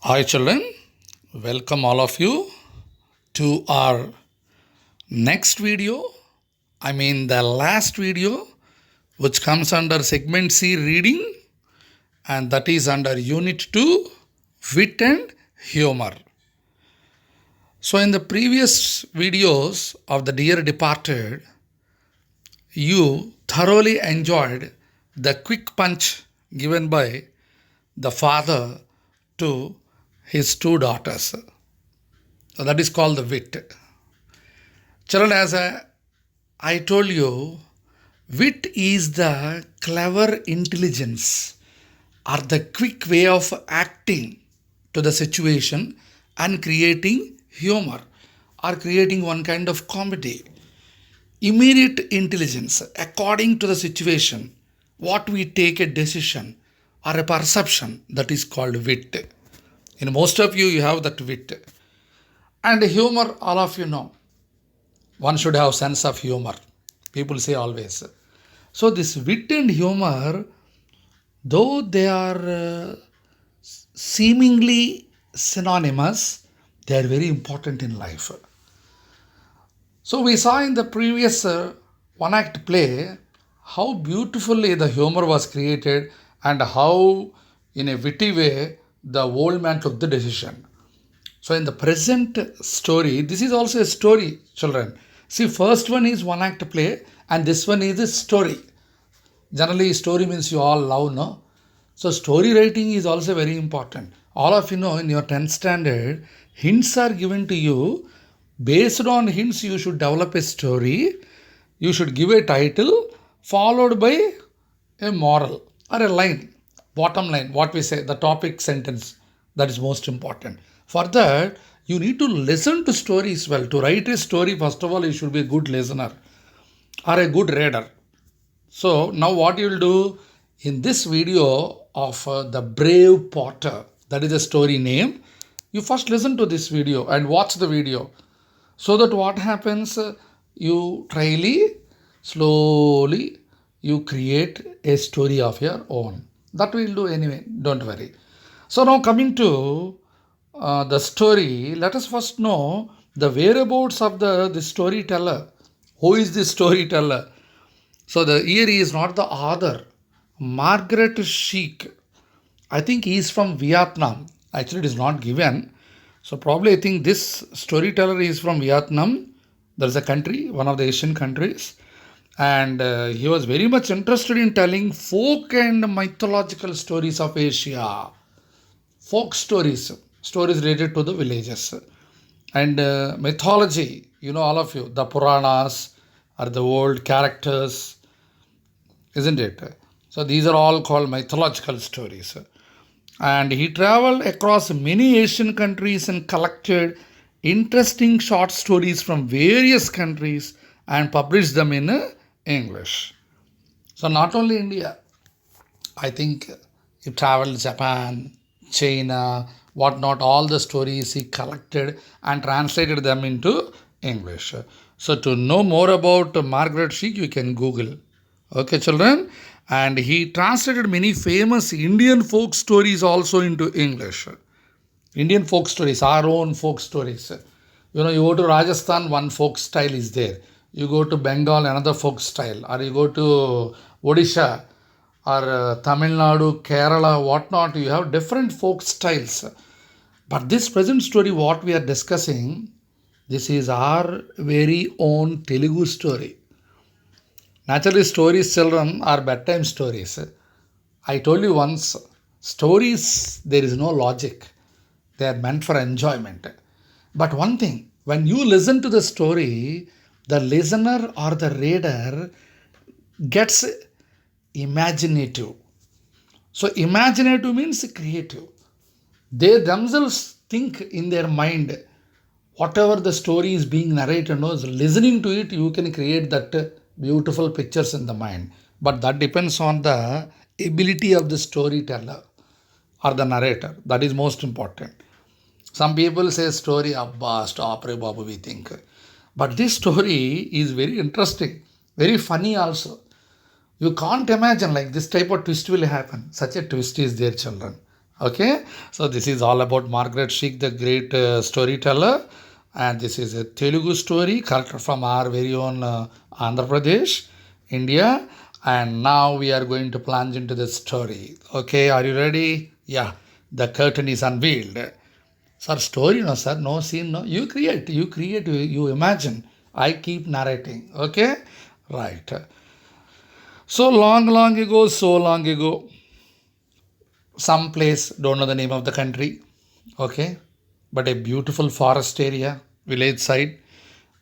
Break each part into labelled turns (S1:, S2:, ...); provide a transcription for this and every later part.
S1: Hi, children. Welcome all of you to our next video. The last video, which comes under segment C reading, and that is under Unit 2 Wit and Humor. So, in the previous videos of the Dear Departed, you thoroughly enjoyed the quick punch given by the father to his two daughters. So, that is called the wit. Children, I told you, wit is the clever intelligence or the quick way of acting to the situation and creating humor or creating one kind of comedy. Immediate intelligence according to the situation, what we take a decision or a perception, that is called wit. In most of you, you have that wit. And humor, all of you know, one should have sense of humor. People say always. So this wit and humor, though they are seemingly synonymous, they are very important in life. So we saw in the previous one act play how beautifully the humor was created and how in a witty way the old man took the decision. So in the present story, this is also a story, children. See, first one is one act play, and this one is a story. Generally, story means you all love, no? So story writing is also very important. All of you know in your 10th standard, hints are given to you. Based on hints, you should develop a story. You should give a title followed by a moral or a line, bottom line, what we say, the topic sentence. That is most important. For that, you need to listen to stories well. To write a story, first of all, you should be a good listener or a good reader. So now what you will do in this video of The Brave Potter, that is the story name, you first listen to this video and watch the video. So that what happens, you tryly, slowly, you create a story of your own. That we'll do anyway, don't worry. So now coming to the story, let us first know the whereabouts of the storyteller. Who is the storyteller? So the here he is not the author. Margaret Sheik. I think he is from Vietnam. Actually, it is not given. So probably I think this storyteller is from Vietnam. There is a country, one of the Asian countries, and he was very much interested in telling folk and mythological stories of Asia. Folk stories, stories related to the villages, and mythology. You know, all of you, the Puranas are the old characters, isn't it? So these are all called mythological stories. And he traveled across many Asian countries and collected interesting short stories from various countries and published them in English. So not only India, I think he traveled Japan, China, whatnot, all the stories he collected and translated them into English. So to know more about Margaret Sheik, you can Google. Okay, children? And he translated many famous Indian folk stories also into English. Indian folk stories, our own folk stories. You know, you go to Rajasthan, one folk style is there. You go to Bengal, another folk style. Or you go to Odisha or Tamil Nadu, Kerala, whatnot. You have different folk styles. But this present story, what we are discussing, this is our very own Telugu story. Naturally, stories, children, are bedtime stories. I told you once, stories, there is no logic. They are meant for enjoyment. But one thing, when you listen to the story, the listener or the reader gets imaginative. So, imaginative means creative. They themselves think in their mind whatever the story is being narrated, knows, listening to it, you can create that beautiful pictures in the mind. But that depends on the ability of the storyteller or the narrator. That is most important. Some people say story, Abba, stop, re Babu, we think. But this story is very interesting, very funny also. You can't imagine like this type of twist will happen. Such a twist is there, children. Okay, so this is all about Margaret Sheik, the great storyteller, and this is a Telugu story culture from our very own Andhra Pradesh, India. And now we are going to plunge into the story. Okay, are you ready? Yeah, the curtain is unveiled. Sir, story, no, sir, no scene, no. You imagine. I keep narrating. Okay, right. So long ago, some place, don't know the name of the country, okay, but a beautiful forest area, village side,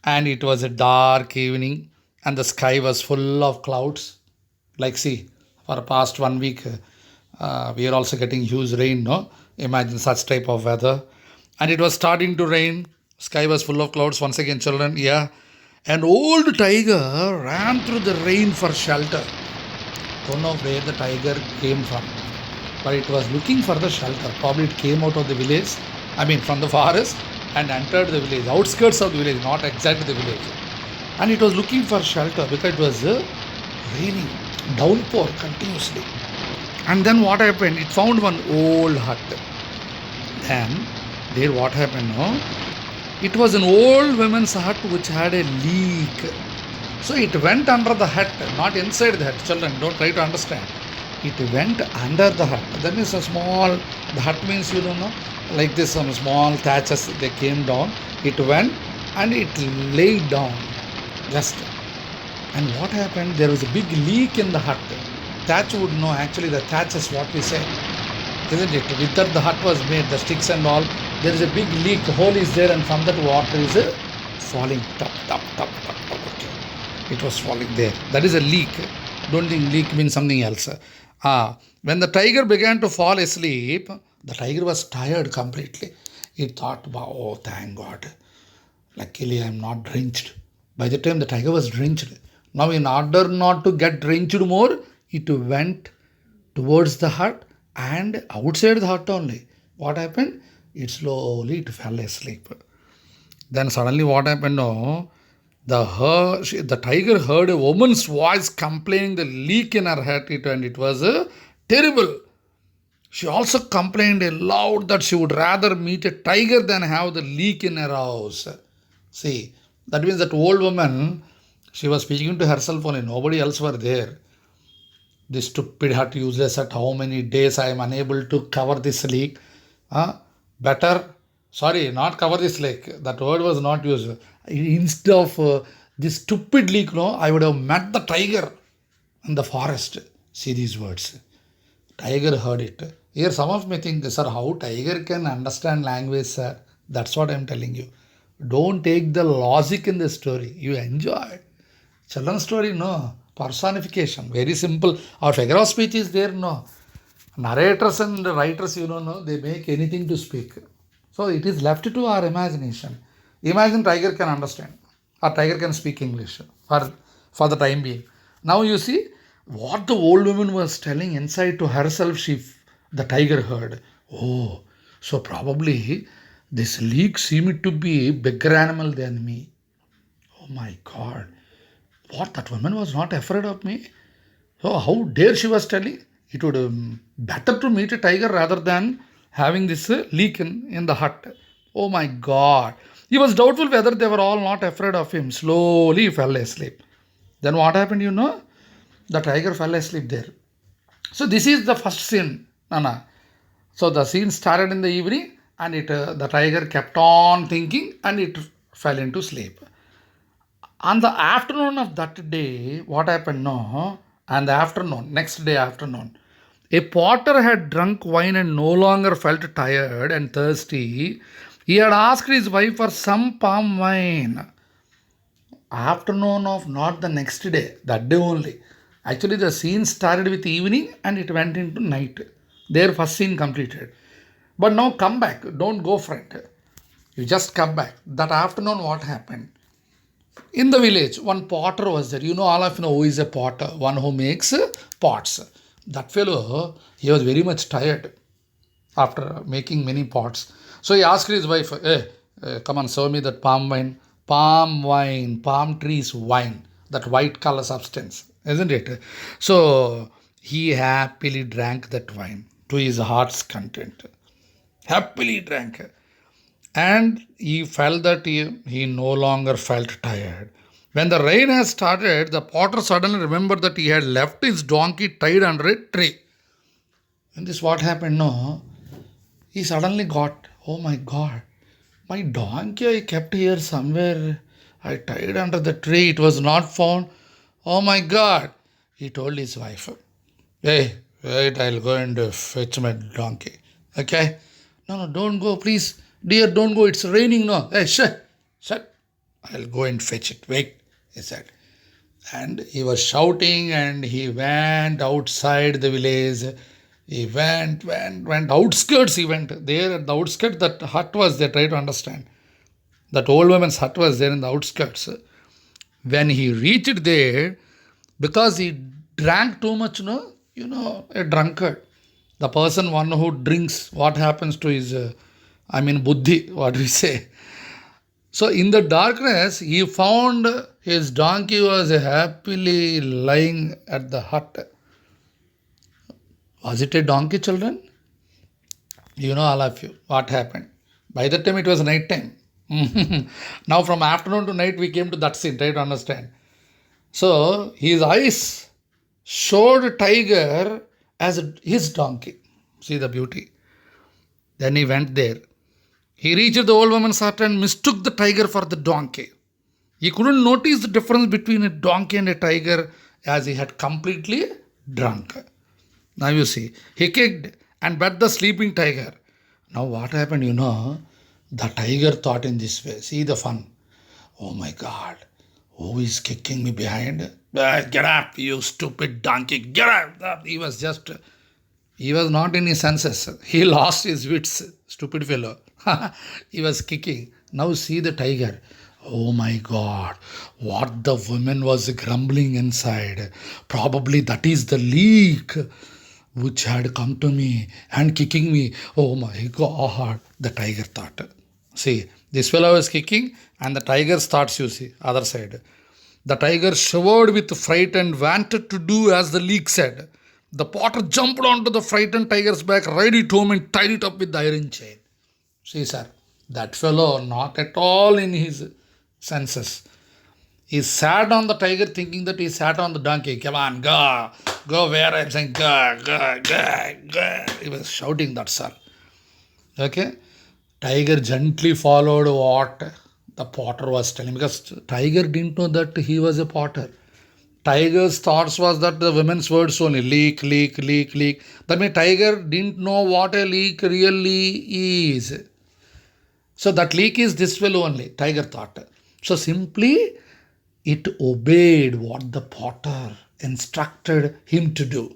S1: and it was a dark evening, and the sky was full of clouds. Like, see, for past 1 week, we are also getting huge rain, no? Imagine such type of weather. And it was starting to rain. Sky was full of clouds. Once again, children, yeah. An old tiger ran through the rain for shelter. Don't know where the tiger came from, but it was looking for the shelter. Probably it came out of the village, I mean from the forest, and entered the village, outskirts of the village, not exactly the village. And it was looking for shelter because it was raining, downpour continuously. And then what happened? It found one old hut. Then there what happened? No, it was an old woman's hut which had a leak. So it went under the hut, not inside the hut. Children, don't try to understand. It went under the hut. Then is a small, the hut means you don't know, like this, some small thatches, they came down. It went and it laid down just. And what happened? There was a big leak in the hut. Thatch would know, actually the thatch is what we say, isn't it? With that the hut was made, the sticks and all. There is a big leak, hole is there, and from that water is falling. Top, top, top, top, top. Okay. It was falling there. That is a leak. Don't think leak means something else. When the tiger began to fall asleep, the tiger was tired completely. He thought, wow, oh, thank God. Luckily, I am not drenched. By the time the tiger was drenched, now in order not to get drenched more, it went towards the hut and outside the hut only. What happened? It fell asleep. Then suddenly what happened? No, the tiger heard a woman's voice complaining the leak in her hut, and it was terrible. She also complained aloud that she would rather meet a tiger than have the leak in her house. See, that means that old woman, she was speaking to herself only, nobody else were there. This stupid hut useless at how many days I am unable to cover this leak. Better, sorry, not cover this lake. That word was not used. Instead of this stupid leak, no, I would have met the tiger in the forest. See these words. Tiger heard it. Here, some of me think, sir, how tiger can understand language, sir? That's what I'm telling you. Don't take the logic in the story. You enjoy. Children's story, no. Personification, very simple. Our figure of speech is there, no. Narrators and writers, you know, they make anything to speak. So it is left to our imagination. Imagine tiger can understand or tiger can speak English for the time being. Now you see what the old woman was telling inside to herself. The tiger heard. Oh, so probably this leak seemed to be a bigger animal than me. Oh my God! What, that woman was not afraid of me? So how dare she was telling? It would better to meet a tiger rather than having this leak in the hut. Oh my God. He was doubtful whether they were all not afraid of him. Slowly he fell asleep. Then what happened, you know? The tiger fell asleep there. So this is the first scene, Nana. So the scene started in the evening and the tiger kept on thinking and it fell into sleep. On the afternoon of that day, what happened? No, and the afternoon, next day afternoon, a potter had drunk wine and no longer felt tired and thirsty. He had asked his wife for some palm wine. Afternoon of not the next day, that day only. Actually, the scene started with evening and it went into night. Their first scene completed. But now come back, don't go front. You just come back. That afternoon, what happened? In the village, one potter was there. You know, all of you know who is a potter, one who makes pots. That fellow, he was very much tired after making many pots. So he asked his wife, hey, come and serve me that palm wine. Palm wine, palm trees wine, that white color substance, isn't it? So he happily drank that wine. to his heart's content. Happily drank. And he felt that he no longer felt tired. When the rain has started, the potter suddenly remembered that he had left his donkey tied under a tree. And this what happened? No, he suddenly got, oh my God, my donkey I kept here somewhere. I tied under the tree. It was not found. Oh my God. He told his wife, hey, wait, I'll go and fetch my donkey. Okay? No, no, don't go, please. Dear, don't go. It's raining. No. Hey, shut. I'll go and fetch it. Wait, he said. And he was shouting and he went outside the village. He went outskirts. He went there at the outskirts. That hut was there. Try to understand. That old woman's hut was there in the outskirts. When he reached there, because he drank too much, no, a drunkard, the person one who drinks, what happens to his, buddhi, what we say. So in the darkness, he found his donkey was happily lying at the hut. Was it a donkey, children? You know, all of you, what happened. By that time, it was night time. Now, from afternoon to night, we came to that scene, try to understand. So, his eyes showed tiger as his donkey. See the beauty. Then he went there. He reached the old woman's hut and mistook the tiger for the donkey. He couldn't notice the difference between a donkey and a tiger as he had completely drunk. Now you see, he kicked and bet the sleeping tiger. Now what happened, the tiger thought in this way. See the fun. Oh my God, who is kicking me behind? Get up, you stupid donkey, get up. He was not in his senses. He lost his wits, stupid fellow. He was kicking. Now see the tiger. Oh my God, what the woman was grumbling inside. Probably that is the leak which had come to me and kicking me. Oh my God, the tiger thought. See, this fellow was kicking and the tiger's thoughts, you see, other side. The tiger shivered with fright and wanted to do as the leak said. The potter jumped onto the frightened tiger's back, ride it home and tied it up with the iron chain. See, sir, that fellow not at all in his senses. He sat on the tiger thinking that he sat on the donkey. Come on, go where I'm saying, go. He was shouting that, sir. Okay? Tiger gently followed what the potter was telling because tiger didn't know that he was a potter. Tiger's thoughts was that the women's words only, leak. That means tiger didn't know what a leak really is. So that leak is this well only, tiger thought. So simply it obeyed what the potter instructed him to do.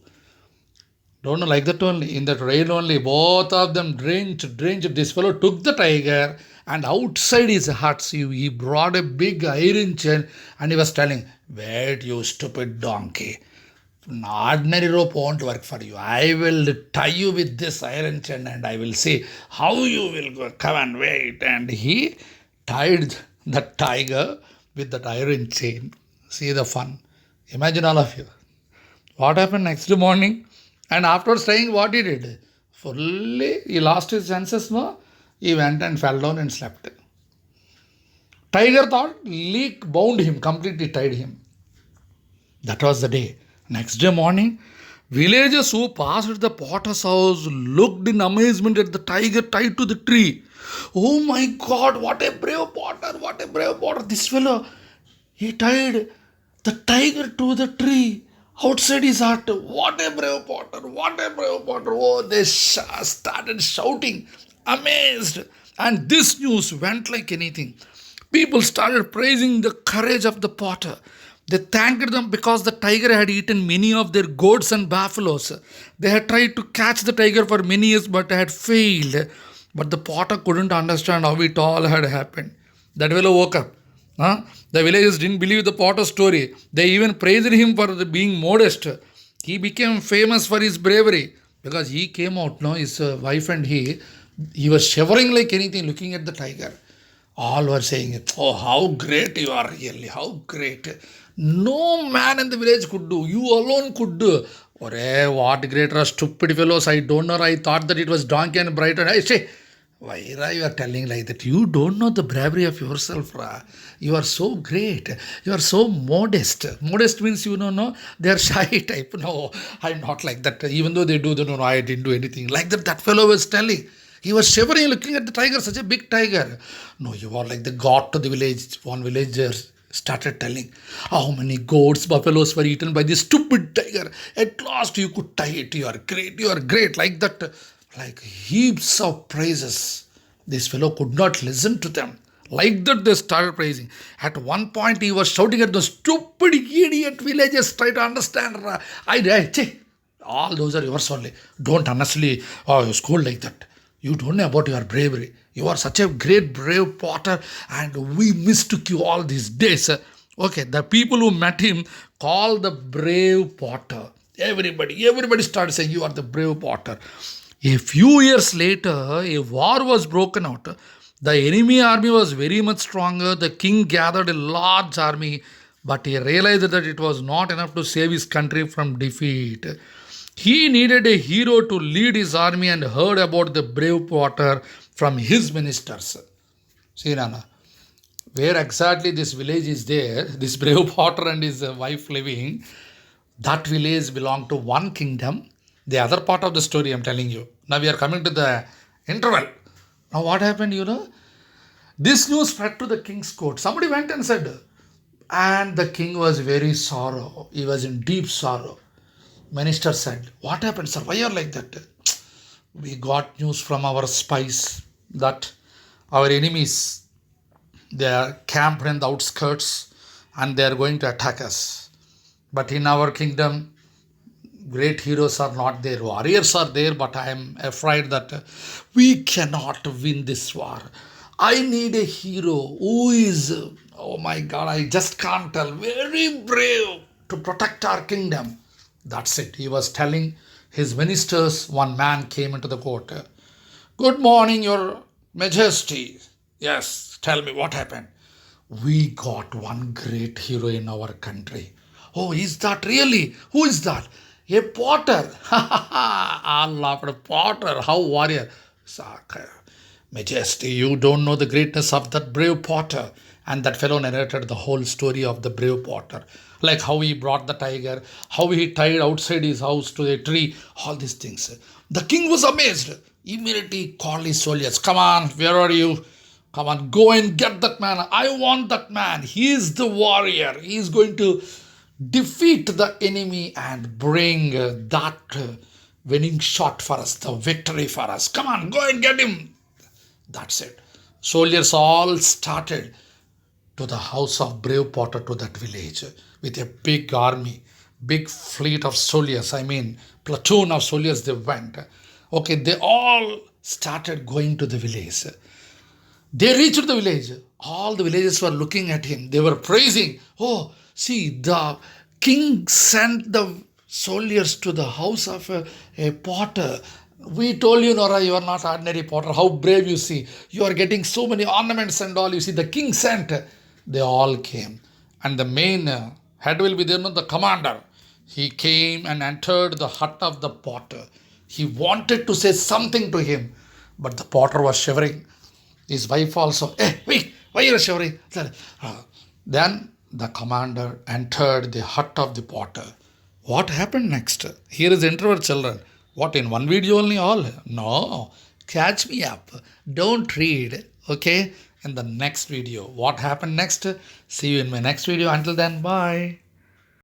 S1: Don't know, like that only. In that rain only, both of them drenched. This fellow took the tiger and outside his hut, he brought a big iron chain and he was telling, wait, you stupid donkey. An ordinary rope won't work for you. I will tie you with this iron chain and I will see how you will go. Come and wait. And he tied the tiger with that iron chain. See the fun. Imagine all of you. What happened next morning? And after staying, what he did? Fully, he lost his senses, no? He went and fell down and slept. Tiger thought leak bound him, completely tied him. That was the day. Next day morning, villagers who passed the potter's house looked in amazement at the tiger tied to the tree. Oh my God, what a brave potter, This fellow, he tied the tiger to the tree outside his hut. What a brave potter. Oh, they started shouting, amazed. And this news went like anything. People started praising the courage of the potter. They thanked them because the tiger had eaten many of their goats and buffaloes. They had tried to catch the tiger for many years but had failed. But the potter couldn't understand how it all had happened. That fellow woke up. The villagers didn't believe the potter's story. They even praised him for being modest. He became famous for his bravery because he came out, his wife and he was shivering like anything looking at the tiger. All were saying, oh, how great you are really, how great. No man in the village could do. You alone could do. Ore, what great stupid fellows. I don't know. I thought that it was donkey and brighter. I say, why Ra, you are telling like that? You don't know the bravery of yourself, Ra. You are so great. You are so modest. Modest means you know, no, they are shy type. No, I'm not like that. Even though they do, they know, no, I didn't do anything. Like that, that fellow was telling. He was shivering, looking at the tiger, such a big tiger. No, you are like the god to the village. One villager started telling how many goats, buffaloes were eaten by this stupid tiger. At last, you could tie it. You are great. You are great. Like that, like heaps of praises. This fellow could not listen to them. Like that, they started praising. At one point, he was shouting at the stupid idiot villagers. Try to understand. Chey, all those are yours only. Don't honestly scold like that. You don't know about your bravery. You are such a great brave potter, and we mistook you all these days. Okay, the people who met him called the brave potter. Everybody started saying you are the brave potter. A few years later, a war was broken out. The enemy army was very much stronger. The king gathered a large army, but he realized that it was not enough to save his country from defeat. He needed a hero to lead his army and heard about the brave potter from his ministers. See, Nana, where exactly this village is there, this brave potter and his wife living, that village belonged to one kingdom. The other part of the story I'm telling you. Now we are coming to the interval. Now what happened, This news spread to the king's court. Somebody went and said, and the king was very sorrow. He was in deep sorrow. Minister said, what happened, sir? Why are you like that? We got news from our spies that our enemies, they are camped in the outskirts and they are going to attack us. But in our kingdom, great heroes are not there. Warriors are there, but I am afraid that we cannot win this war. I need a hero who is, oh my God, I just can't tell, very brave to protect our kingdom. That's it. He was telling his ministers. One man came into the court. Good morning, Your Majesty. Yes, tell me what happened. We got one great hero in our country. Oh, is that really? Who is that? A potter. Allah, a potter. How warrior. Majesty, you don't know the greatness of that brave potter. And that fellow narrated the whole story of the brave potter. Like how he brought the tiger, how he tied outside his house to a tree, all these things. The king was amazed. Immediately called his soldiers. Come on, where are you? Come on, go and get that man. I want that man. He is the warrior. He is going to defeat the enemy and bring that winning shot for us, the victory for us. Come on, go and get him. That's it. Soldiers all started to the house of brave potter to that village with a big army, big fleet of soldiers. I mean, platoon of soldiers they went. Okay, they all started going to the village. They reached the village. All the villagers were looking at him. They were praising. Oh, see, the king sent the soldiers to the house of a potter. We told you, Nora, you are not ordinary potter. How brave you see. You are getting so many ornaments and all. You see, the king sent. They all came. And the main head will be there, no, the commander. He came and entered the hut of the potter. He wanted to say something to him, but the potter was shivering. His wife also, wait, why are you shivering? Then the commander entered the hut of the potter. What happened next? Here is interval, children. What, in one video only all? No, catch me up. Don't read, okay? In the next video. What happened next? See you in my next video. Until then, bye.